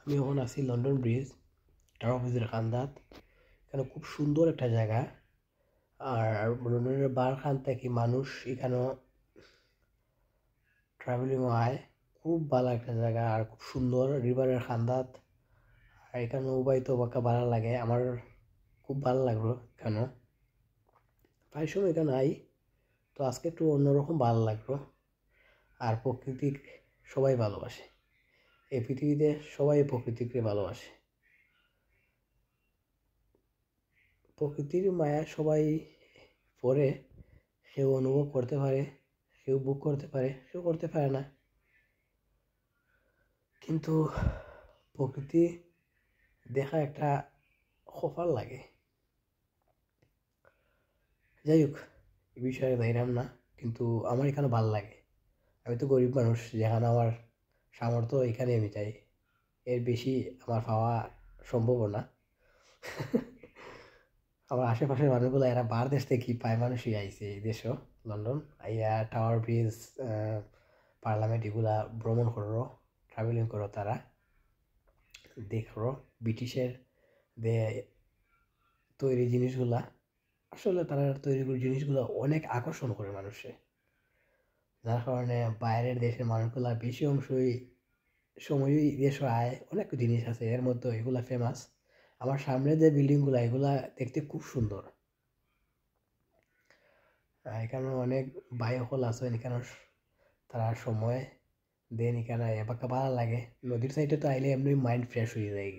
আমি এখন আছি লন্ডন ব্রিজ, টাওয়ার ব্রিজের খান্দাত। এখানে খুব সুন্দর একটা জায়গা। আর লন্ডনের বার খান থেকে মানুষ এখানে ট্রাভেলিং হয়। খুব ভালো একটা জায়গা আর খুব সুন্দর রিভারের খান্দাত। আর এখানে উবাই তো বাঁকা ভালো লাগে আমার, খুব ভালো লাগলো এখানে। প্রায় সময় এখানে আই, তো আজকে একটু অন্যরকম ভালো লাগলো। আর প্রকৃতির সবাই ভালোবাসে, এই পৃথিবীতে সবাই প্রকৃতিকে ভালোবাসে। প্রকৃতির মায়া সবাই পরে, কেউ অনুভব করতে পারে, কেউ বুক করতে পারে, কেউ করতে পারে না। কিন্তু প্রকৃতি দেখা একটা কপাল লাগে। যাই হোক, এই বিষয়ে যাইলাম না, কিন্তু আমার এখানে ভালো লাগে। আমি তো গরিব মানুষ, যেখানে আমার সামর্থ্য এখানে আমি চাই, এর বেশি আমার পাওয়া সম্ভব না। আমার আশেপাশের মানুষগুলো এরা বার দেশ থেকে কি পায়, মানুষই আইছে এই দেশও, লন্ডন আইয়া টাওয়ার ব্রিজ, পার্লামেন্ট এগুলা ভ্রমণ করো, ট্রাভেলিং করো, তারা দেখো ব্রিটিশের দে তৈরি জিনিসগুলা। আসলে তারা তৈরি করে জিনিসগুলো অনেক আকর্ষণ করে মানুষে, যার কারণে বাইরের দেশের মানুষগুলা বেশি অংশই সময়ই দেশে আয়। অনেক জিনিস আছে এর মধ্যে, এগুলা ফেমাস। আমার সামনে যে বিল্ডিংগুলা, এগুলা দেখতে খুব সুন্দর। এখানে অনেক বায়ুহল আছে এখানে, তারা সময় দেন এখানে এবাকা ভালো লাগে। নদীর সাইডে তো আইলে এমনি মাইন্ড ফ্রেশ হয়ে যায়।